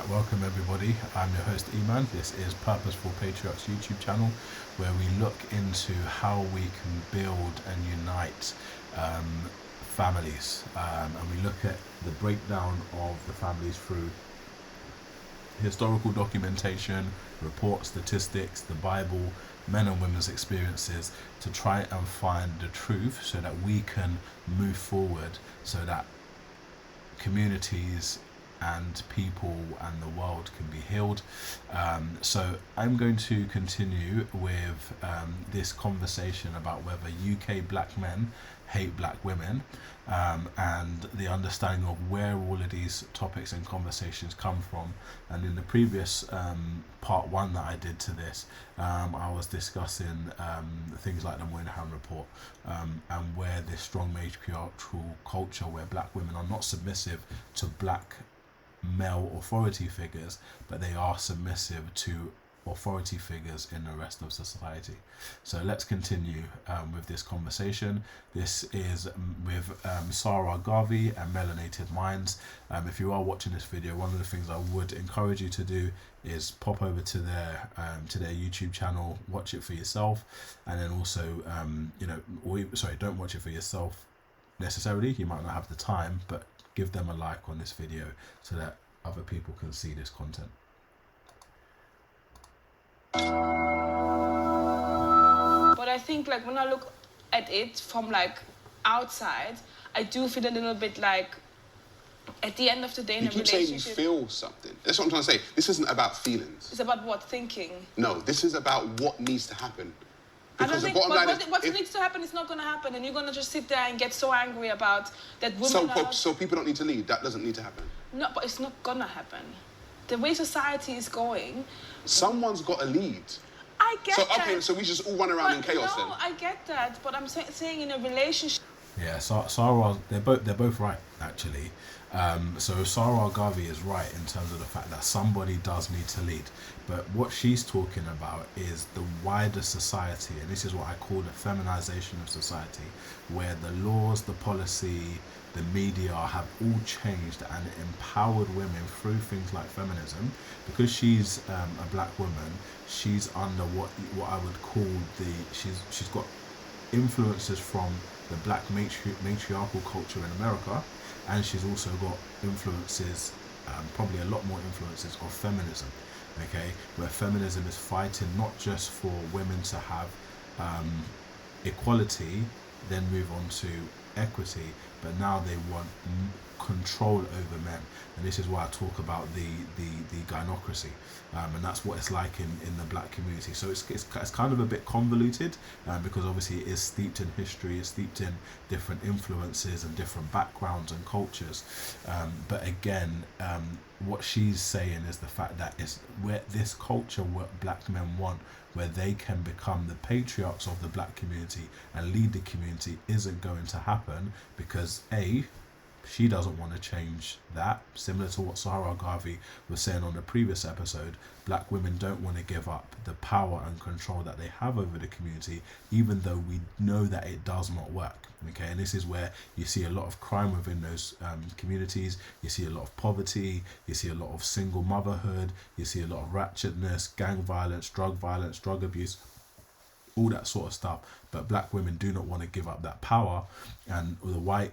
Right, welcome everybody. I'm your host Iman. This is Purposeful Patriarchs YouTube channel, where we look into how we can build and unite families, and we look at the breakdown of the families through historical documentation, reports, statistics, the Bible, men and women's experiences, to try and find the truth so that we can move forward, so that communities and people and the world can be healed. So I'm going to continue with this conversation about whether UK black men hate black women, and the understanding of where all of these topics and conversations come from. And in the previous part one that I did to this, I was discussing things like the Moynihan Report, and where this strong matriarchal culture where black women are not submissive to black male authority figures, but they are submissive to authority figures in the rest of society. So let's continue with this conversation. This is with Sarah Garvey and Melanated Minds. If you are watching this video, one of the things I would encourage you to do is pop over to their YouTube channel, watch it for yourself, and then also don't watch it for yourself necessarily. You might not have the time, but give them a like on this video so that other people can see this content. But I think like when I look at it from like outside, I do feel a little bit like at the end of the day in a relationship. You keep saying you feel something. That's what I'm trying to say. This isn't about feelings. It's about what? Thinking. No, this is about what needs to happen. I don't think what needs to happen is not going to happen, and you're going to just sit there and get so angry about that women So people don't need to lead. That doesn't need to happen. No, but it's not going to happen. The way society is going... Someone's got to lead. I get that. Okay, so we just all run around in chaos then? No, I get that, but I'm saying in a relationship... Yeah, Sarah, they're both right, actually. So Sarah Garvey is right in terms of the fact that somebody does need to lead. But what she's talking about is the wider society, and this is what I call the feminization of society, where the laws, the policy, the media have all changed and empowered women through things like feminism. Because she's a black woman, she's under what I would call she's got influences from the black matriarchal culture in America, and she's also got influences, probably a lot more influences of feminism, okay, where feminism is fighting not just for women to have equality, then move on to equity, but now they want control over men. And this is why I talk about the gynocracy, and that's what it's like in the black community. So it's kind of a bit convoluted, because obviously it is steeped in history, it's steeped in different influences and different backgrounds and cultures, but again, what she's saying is the fact that it's where this culture, what black men want, where they can become the patriarchs of the black community and lead the community, isn't going to happen, because she doesn't want to change that. Similar to what Sarah Garvey was saying on the previous episode, black women don't want to give up the power and control that they have over the community, even though we know that it does not work. Okay, and this is where you see a lot of crime within those communities. You see a lot of poverty, you see a lot of single motherhood, you see a lot of ratchetness, gang violence, drug abuse, all that sort of stuff. But black women do not want to give up that power, and the white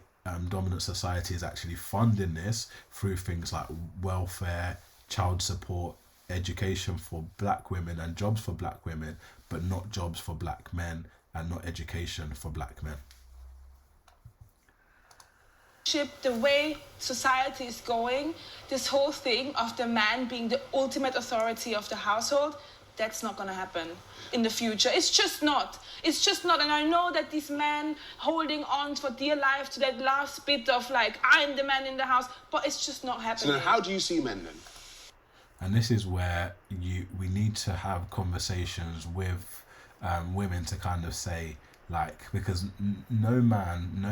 dominant society is actually funding this through things like welfare, child support, education for black women and jobs for black women, but not jobs for black men and not education for black men. The way society is going, this whole thing of the man being the ultimate authority of the household, that's not going to happen in the future. It's just not. And I know that these men holding on for dear life to that last bit of like, I'm the man in the house, but it's just not happening. So then how do you see men then? And this is where we need to have conversations with women to kind of say, like, because no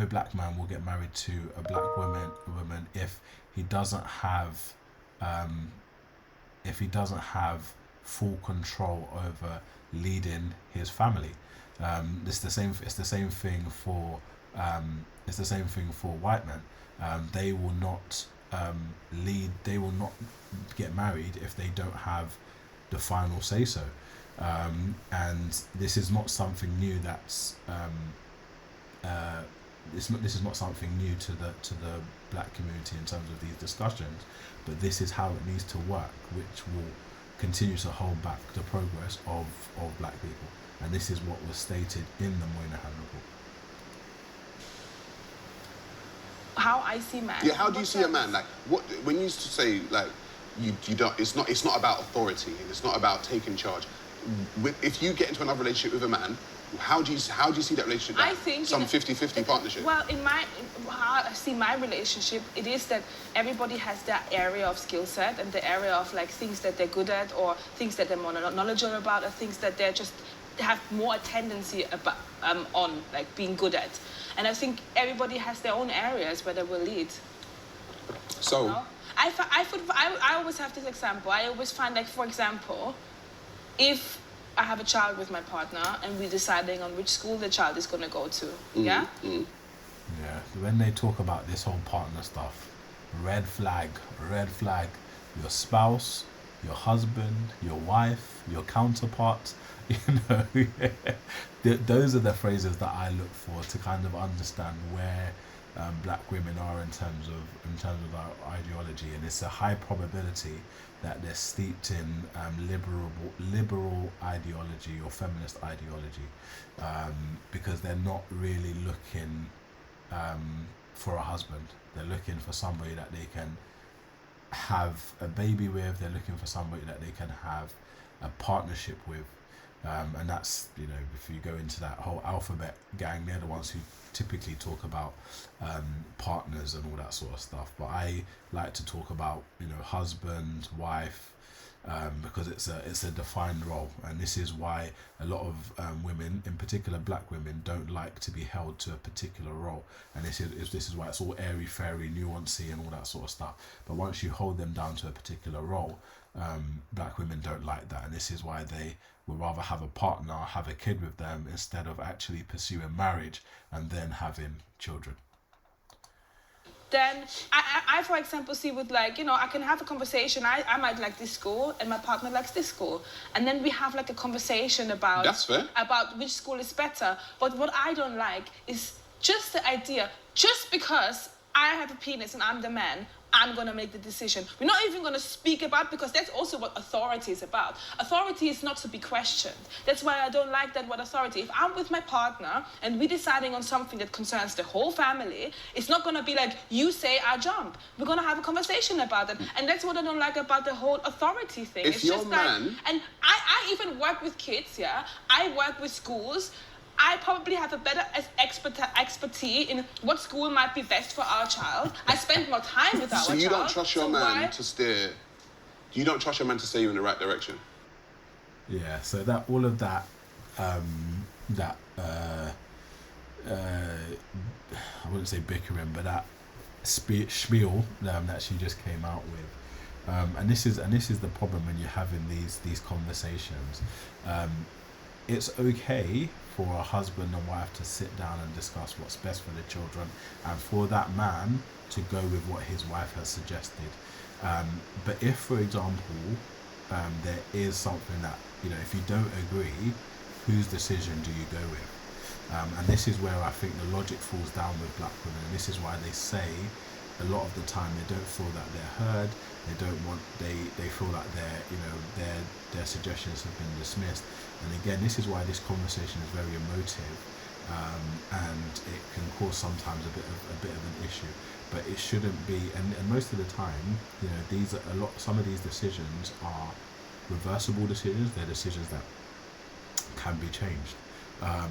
black man will get married to a black woman if he doesn't have full control over leading his family. It's the same thing for white men. They will not they will not get married if they don't have the final say so. And this is not something new that's this is not something new to the black community in terms of these discussions, but this is how it needs to work, which will continue to hold back the progress of black people. And this is what was stated in the Moynihan report. How I see man. Yeah, how do you see a man? Like, what when you used to say like you don't? It's not about authority. It's not about taking charge. If you get into another relationship with a man, how do you see that relationship? I think some 50-50 partnership. Well, how I see my relationship, it is that everybody has their area of skill set and the area of like things that they're good at, or things that they're more knowledgeable about, or things that they have more a tendency about, on like being good at. And I think everybody has their own areas where they will lead. So, you know? I always have this example. I always find, like, for example, if I have a child with my partner and we're deciding on which school the child is going to go to, yeah? Yeah, when they talk about this whole partner stuff, red flag, your spouse, your husband, your wife, your counterpart, those are the phrases that I look for to kind of understand where black women are in terms of our ideology. And it's a high probability that they're steeped in liberal ideology or feminist ideology, because they're not really looking for a husband. They're looking for somebody that they can have a baby with. They're looking for somebody that they can have a partnership with. And that's, if you go into that whole alphabet gang, they're the ones who typically talk about partners and all that sort of stuff. But I like to talk about, husband, wife, because it's a defined role. And this is why a lot of women, in particular black women, don't like to be held to a particular role. And this is why it's all airy-fairy, nuancy and all that sort of stuff. But once you hold them down to a particular role, black women don't like that. And this is why they would rather have a partner, have a kid with them, instead of actually pursuing marriage and then having children. Then I for example, see with like, I can have a conversation. I might like this school and my partner likes this school. And then we have like a conversation about... That's fair. About which school is better. But what I don't like is just the idea, just because I have a penis and I'm the man, I'm going to make the decision. We're not even going to speak about, because that's also what authority is about. Authority is not to be questioned. That's why I don't like that word authority. If I'm with my partner and we're deciding on something that concerns the whole family, it's not going to be like, you say, I jump. We're going to have a conversation about it. And that's what I don't like about the whole authority thing. If it's your just man... like, and I even work with kids, yeah? I work with schools. I probably have a better expertise in what school might be best for our child. I spend more time with our child. So you don't trust your man to steer... You don't trust your man to steer you in the right direction? Yeah, so that all of that, I wouldn't say bickering, but that spiel that she just came out with. And this is the problem when you're having these conversations. It's okay for a husband and wife to sit down and discuss what's best for the children, and for that man to go with what his wife has suggested. But if, for example, there is something that, if you don't agree, whose decision do you go with? And this is where I think the logic falls down with black women, and this is why they say a lot of the time they don't feel that they're heard. They feel like their suggestions have been dismissed. And again, this is why this conversation is very emotive, and it can cause sometimes a bit of an issue. But it shouldn't be. And most of the time, some of these decisions are reversible decisions. They're decisions that can be changed.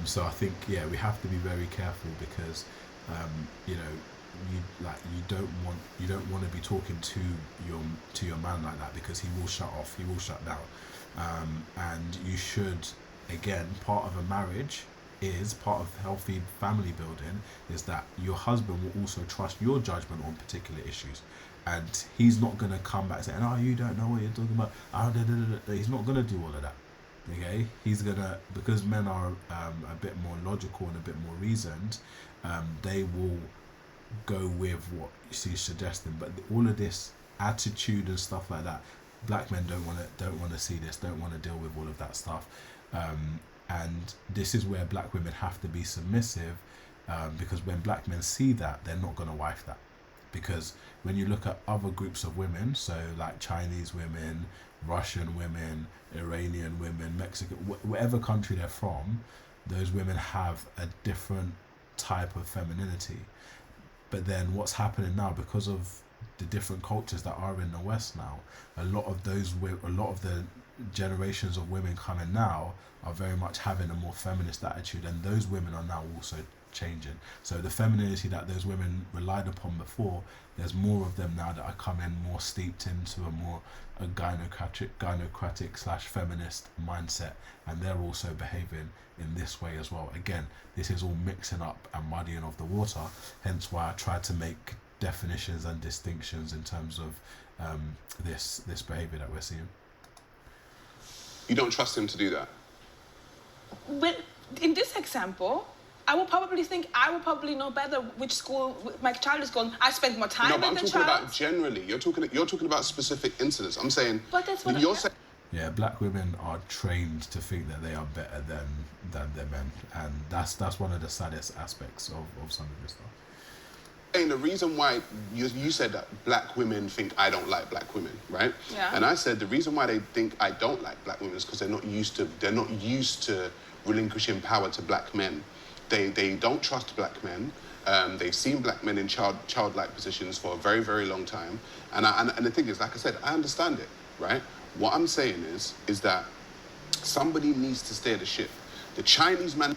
So I think we have to be very careful, because you don't want to be talking to your man like that, because he will shut off, he will shut down. And you should, again, part of a marriage is part of healthy family building is that your husband will also trust your judgment on particular issues, and he's not going to come back and say, "Oh, you don't know what you're talking about." He's not going to do all of that. Okay, he's gonna, because men are a bit more logical and a bit more reasoned. They will go with what she's suggesting. But all of this attitude and stuff like that, black men don't want to see this, don't want to deal with all of that stuff, and this is where black women have to be submissive, because when black men see that, they're not going to wife that. Because when you look at other groups of women, so like Chinese women, Russian women, Iranian women, Mexican, whatever country they're from, those women have a different type of femininity. But then what's happening now, because of the different cultures that are in the West now, a lot of the generations of women coming now are very much having a more feminist attitude, and those women are now also changing. So the femininity that those women relied upon before, there's more of them now that are coming more steeped into a gynocratic / feminist mindset, and they're also behaving in this way as well. Again, this is all mixing up and muddying of the water, hence why I tried to make definitions and distinctions in terms of this behavior that we're seeing. You don't trust him to do that? But in this example, I will probably know better which school my child is going. I spend more time with the child. No, but I'm talking about generally. You're talking about specific incidents. I'm saying. But that's what you're saying. Yeah, black women are trained to think that they are better than their men, and that's one of the saddest aspects of some of this stuff. The reason why you said that black women think I don't like black women, right? Yeah. And I said the reason why they think I don't like black women is because they're not used to relinquishing power to black men. They don't trust black men. They've seen black men in childlike positions for a very, very long time. And the thing is, like I said, I understand it, right? What I'm saying is that somebody needs to steer the ship. The Chinese man.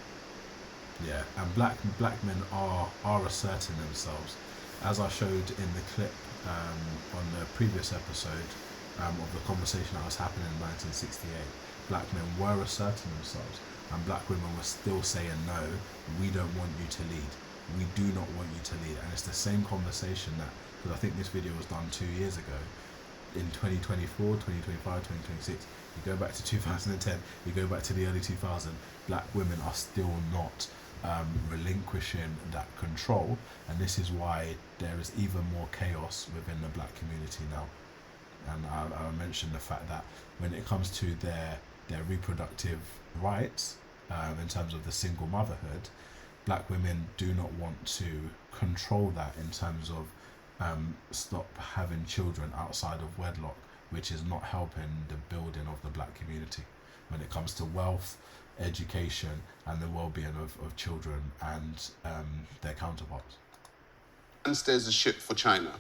Yeah, and black men are asserting themselves, as I showed in the clip on the previous episode of the conversation that was happening in 1968. Black men were asserting themselves, and black women were still saying, no, we don't want you to lead. We do not want you to lead. And it's the same conversation that, because I think this video was done 2 years ago, in 2024, 2025, 2026, you go back to 2010, you go back to the early 2000s, black women are still not relinquishing that control, and this is why there is even more chaos within the black community now. And I mentioned the fact that when it comes to their reproductive rights, in terms of the single motherhood, black women do not want to control that in terms of stop having children outside of wedlock, which is not helping the building of the black community when it comes to wealth, education, and the well-being of children and their counterparts. Man steers the ship for China.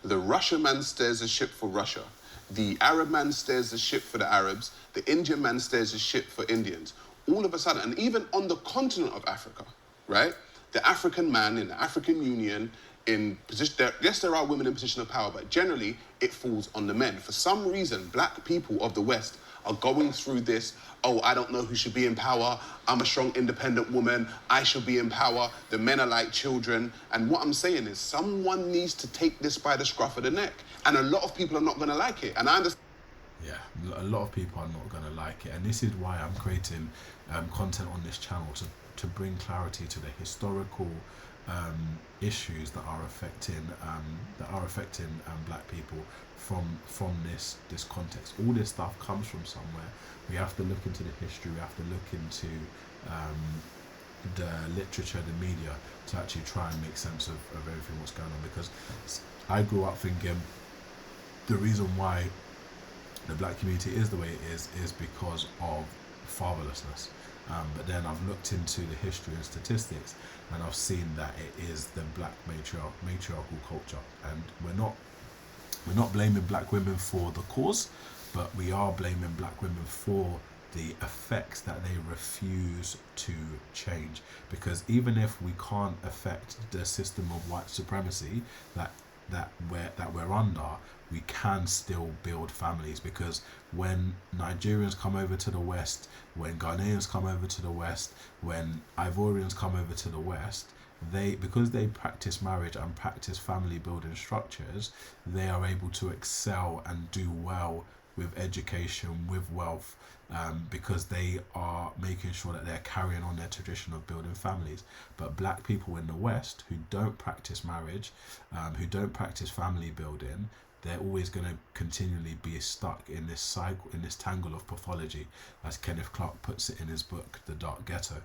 The Russian man steers the ship for Russia. The Arab man steers the ship for the Arabs. The Indian man steers the ship for Indians. All of a sudden, and even on the continent of Africa, right? The African man in the African Union in position, yes, there are women in position of power, but generally it falls on the men. For some reason, black people of the West are going through this, oh, I don't know who should be in power. I'm a strong, independent woman. I should be in power. The men are like children. And what I'm saying is someone needs to take this by the scruff of the neck. And a lot of people are not going to like it. And I understand. Yeah, a lot of people are not going to like it. And this is why I'm creating content on this channel, to bring clarity to the historical issues that are affecting black people from this context. All this stuff comes from somewhere. We have to look into the history. We have to look into the literature, the media, to actually try and make sense of everything what's going on. Because I grew up thinking the reason why the black community is the way it is because of fatherlessness. But then I've looked into the history and statistics, and I've seen that it is the black matriarchal culture. And we're not blaming black women for the cause, but we are blaming black women for the effects that they refuse to change. Because even if we can't affect the system of white supremacy that we're under, we can still build families. Because when Nigerians come over to the West, when Ghanaians come over to the West, when Ivorians come over to the West, because they practice marriage and practice family building structures, they are able to excel and do well with education, with wealth, because they are making sure that they're carrying on their tradition of building families. But black people in the West who don't practice marriage, who don't practice family building, they're always going to continually be stuck in this cycle, in this tangle of pathology, as Kenneth Clark puts it in his book, The Dark Ghetto.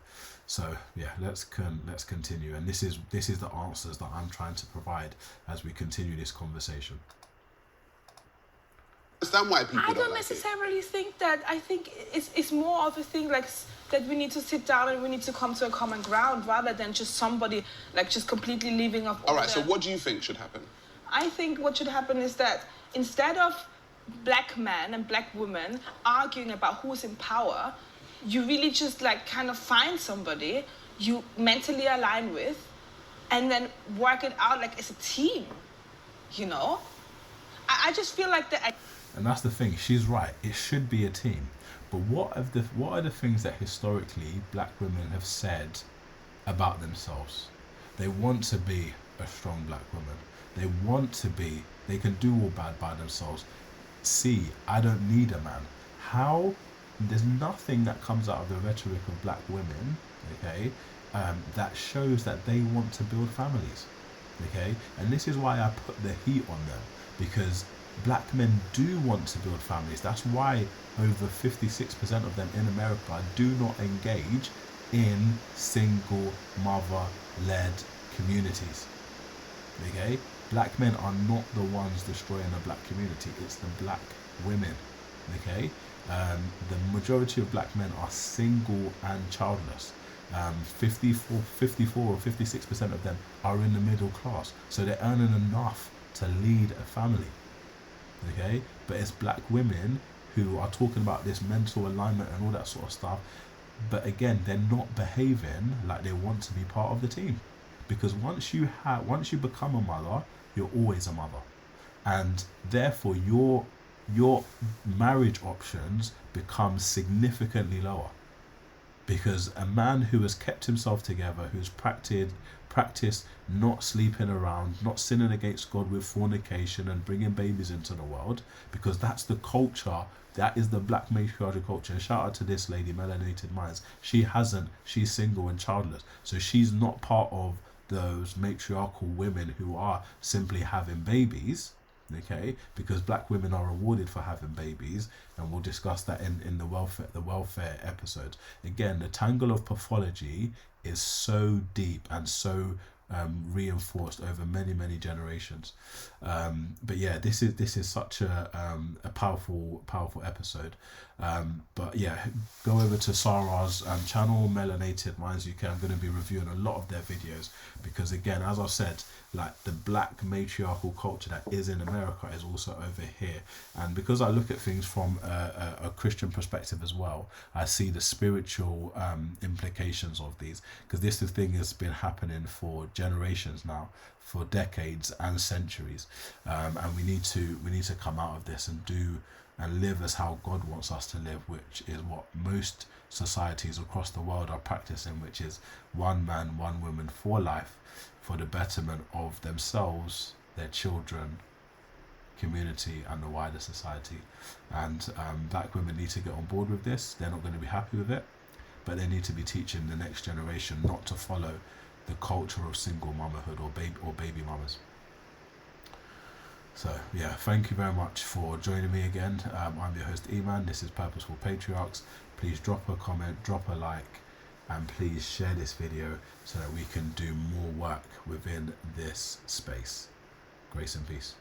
So yeah, let's continue, and this is the answers that I'm trying to provide as we continue this conversation. Understand why people I don't like necessarily think that. I think it's more of a thing like that we need to sit down and we need to come to a common ground rather than just somebody like just completely leaving off. All right, so what do you think should happen? I think what should happen is that instead of black men and black women arguing about who's in power, you really just like kind of find somebody you mentally align with and then work it out like as a team, you know? I just feel like that. And that's the thing, she's right, it should be a team. But what are the things that historically black women have said about themselves? They want to be a strong black woman. They want to be, they can do all bad by themselves. See, I don't need a man. How? There's nothing that comes out of the rhetoric of black women, okay, that shows that they want to build families, okay? And this is why I put the heat on them, because black men do want to build families. That's why over 56% of them in America do not engage in single mother-led communities, okay? Black men are not the ones destroying the black community, it's the black women, okay? The majority of black men are single and childless. 54 or 56% of them are in the middle class, so they're earning enough to lead a family, okay? But it's black women who are talking about this mental alignment and all that sort of stuff, but again, they're not behaving like they want to be part of the team, because once you become a mother, you're always a mother, and therefore your marriage options become significantly lower, because a man who has kept himself together, who's practiced not sleeping around, not sinning against God with fornication and bringing babies into the world, because that's the culture, that is the black matriarchal culture. And shout out to this lady, Melanated Minds. She's single and childless, so she's not part of those matriarchal women who are simply having babies, okay? Because black women are rewarded for having babies, and we'll discuss that in the welfare episode. Again, the tangle of pathology is so deep and so reinforced over many generations. But yeah, this is such a powerful episode. But yeah, go over to Sarah's channel, Melanated Minds UK. I'm going to be reviewing a lot of their videos, because again, as I've said, like the black matriarchal culture that is in America is also over here. And because I look at things from a Christian perspective as well, I see the spiritual implications of these, because this thing has been happening for generations now, for decades and centuries, and we need to come out of this and do and live as how God wants us to live, which is what most societies across the world are practicing, which is one man, one woman for life, for the betterment of themselves, their children, community, and the wider society. And black women need to get on board with this. They're not going to be happy with it, but they need to be teaching the next generation not to follow the culture of single motherhood or baby mamas. So yeah, thank you very much for joining me again. I'm your host Eman. This is Purposeful Patriarchs. Please drop a comment, drop a like, and please share this video so that we can do more work within this space. Grace and peace.